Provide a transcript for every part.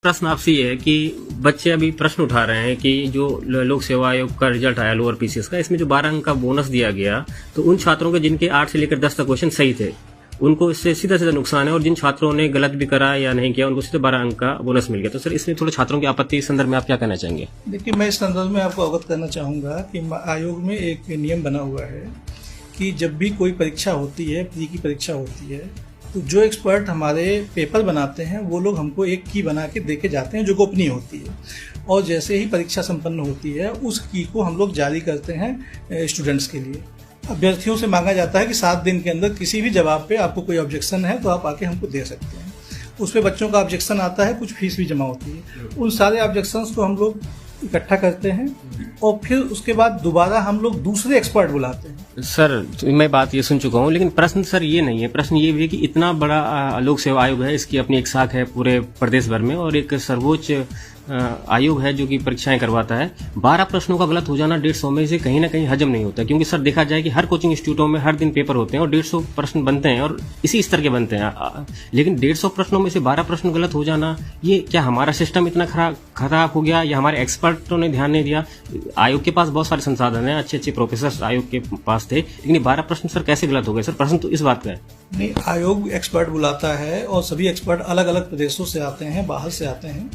प्रश्न आपसे ये है कि बच्चे अभी प्रश्न उठा रहे हैं कि जो लोक सेवा आयोग का रिजल्ट आया लोअर पीसीएस का, इसमें जो 12 अंक का बोनस दिया गया, तो उन छात्रों के जिनके 8 से लेकर 10 तक क्वेश्चन सही थे उनको इससे सीधा सीधा नुकसान है, और जिन छात्रों ने गलत भी करा या नहीं किया उनको सीधे 12 अंक का बोनस मिल गया। तो सर इसमें थोड़े छात्रों की आपत्ति इस संदर्भ में आप क्या कहना चाहेंगे? देखिए, मैं इस संदर्भ में आपको अवगत करना चाहूँगा कि आयोग में एक नियम बना हुआ है कि जब भी कोई परीक्षा होती है, प्री की परीक्षा होती है, तो जो एक्सपर्ट हमारे पेपर बनाते हैं वो लोग हमको एक की बना के दे के जाते हैं जो गोपनीय होती है, और जैसे ही परीक्षा संपन्न होती है उस की को हम लोग जारी करते हैं स्टूडेंट्स के लिए। अभ्यर्थियों से मांगा जाता है कि 7 दिन के अंदर किसी भी जवाब पे आपको कोई ऑब्जेक्शन है तो आप आके हमको दे सकते हैं। उस पर बच्चों का ऑब्जेक्शन आता है, कुछ फीस भी जमा होती है। उन सारे ऑब्जेक्शंस को हम लोग इकट्ठा करते हैं और फिर उसके बाद दोबारा हम लोग दूसरे एक्सपर्ट बुलाते हैं। सर मैं बात ये सुन चुका हूँ, लेकिन प्रश्न सर ये नहीं है। प्रश्न ये भी है कि इतना बड़ा लोक सेवा आयोग है, इसकी अपनी एक शाख है पूरे प्रदेश भर में, और एक सर्वोच्च आयोग है जो कि परीक्षाएं करवाता है। 12 प्रश्नों का गलत हो जाना 150 में से कहीं ना कहीं हजम नहीं होता, क्योंकि सर देखा जाए कि हर कोचिंग इंस्टीट्यूटों में हर दिन पेपर होते हैं और 150 प्रश्न बनते हैं और इसी स्तर के बनते हैं, लेकिन 150 प्रश्नों में से 12 प्रश्न गलत हो जाना, ये क्या हमारा सिस्टम इतना खराब हो गया या हमारे एक्सपर्टों ने ध्यान नहीं दिया? आयोग के पास बहुत सारे संसाधन हैं, अच्छे अच्छे प्रोफेसर आयोग के पास थे, लेकिन 12 प्रश्न सर कैसे गलत हो गए? सर प्रश्न तो इस बात का है। नहीं, आयोग एक्सपर्ट बुलाता है और सभी एक्सपर्ट अलग अलग प्रदेशों से आते हैं, बाहर से आते हैं,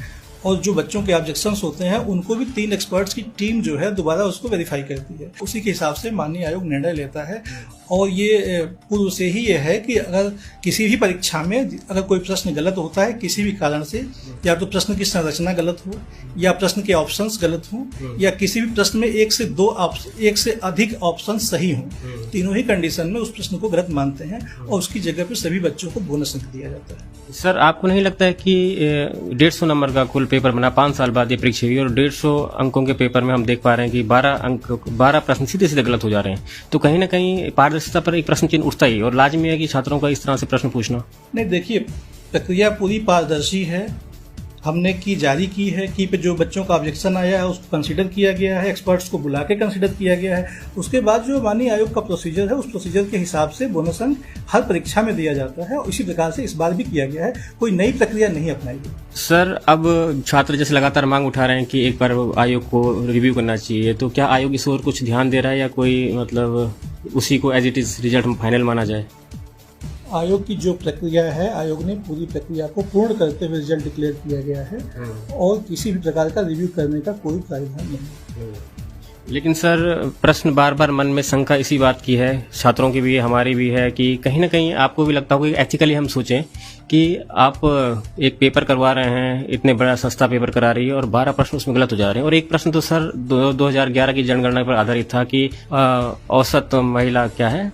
और जो बच्चों के ऑब्जेक्शंस होते हैं उनको भी 3 एक्सपर्ट्स की टीम जो है दोबारा उसको वेरीफाई करती है। उसी के हिसाब से माननीय आयोग निर्णय लेता है। और ये पूर्व से ही ये है कि अगर किसी भी परीक्षा में अगर कोई प्रश्न गलत होता है किसी भी कारण से, या तो प्रश्न की संरचना गलत हो, या प्रश्न के ऑप्शंस गलत हो, या किसी भी प्रश्न में एक से अधिक ऑप्शन सही हों, तीनों ही कंडीशन में उस प्रश्न को गलत मानते हैं और उसकी जगह पर सभी बच्चों को बोनस अंक दिया जाता है। सर आपको नहीं लगता है कि 150 नंबर का कुल पेपर बना, 5 साल बाद ये परीक्षा हुई और 150 अंकों के पेपर में हम देख पा रहे हैं कि 12 प्रश्न सीधे सीधे गलत हो जा रहे हैं, तो कहीं ना कहीं पारदर्शिता पर एक प्रश्न चिन्ह उठता ही, और लाजमी है कि छात्रों का इस तरह से प्रश्न पूछना। नहीं, देखिए, प्रक्रिया पूरी पारदर्शी है। हमने की जारी की है, की पे जो बच्चों का ऑब्जेक्शन आया है उसको कंसीडर किया गया है, एक्सपर्ट्स को बुला के कंसीडर किया गया है। उसके बाद जो माननीय आयोग का प्रोसीजर है उस प्रोसीजर के हिसाब से बोनस अंक हर परीक्षा में दिया जाता है, और इसी प्रकार से इस बार भी किया गया है। कोई नई प्रक्रिया नहीं अपनाई गई। सर अब छात्र जैसे लगातार मांग उठा रहे हैं कि एक बार आयोग को रिव्यू करना चाहिए, तो क्या आयोग इस ओर कुछ ध्यान दे रहा है या कोई मतलब उसी को as it is result final माना जाए? आयोग की जो प्रक्रिया है, आयोग ने पूरी प्रक्रिया को पूर्ण करते हुए रिजल्ट डिक्लेयर किया गया है और किसी भी प्रकार का रिव्यू करने का कोई प्रावधान नहीं। लेकिन सर प्रश्न बार बार मन में शंका इसी बात की है, छात्रों की भी है, हमारी भी है, कि कहीं ना कहीं आपको भी लगता होगा कि एथिकली हम सोचें कि आप एक पेपर करवा रहे हैं, इतने बड़ा सस्ता पेपर करा रही है और 12 प्रश्न उसमें गलत हो जा रहे हैं। और एक प्रश्न तो सर 2011 की जनगणना पर आधारित था कि औसत महिला क्या है,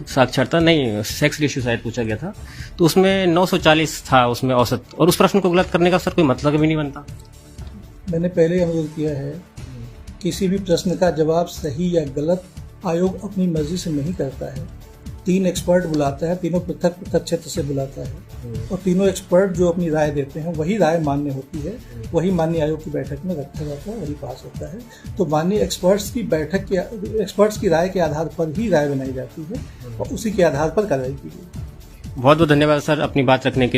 साक्षरता नहीं, सेक्स रेशियो शायद पूछा गया था, तो उसमें 940 था उसमें औसत, और उस प्रश्न को गलत करने का सर कोई मतलब भी नहीं बनता। मैंने पहले अनुरोध किया है, किसी भी प्रश्न का जवाब सही या गलत आयोग अपनी मर्जी से नहीं करता है। 3 एक्सपर्ट बुलाता है, तीनों पृथक पृथक क्षेत्र से बुलाता है, और तीनों एक्सपर्ट जो अपनी राय देते हैं वही राय मान्य होती है, वही माननीय आयोग की बैठक में रखा जाता है, वही पास होता है। तो माननीय एक्सपर्ट्स की राय के आधार पर ही राय बनाई जाती है और उसी के आधार पर कार्रवाई की गई। बहुत बहुत धन्यवाद सर अपनी बात रखने के लिए।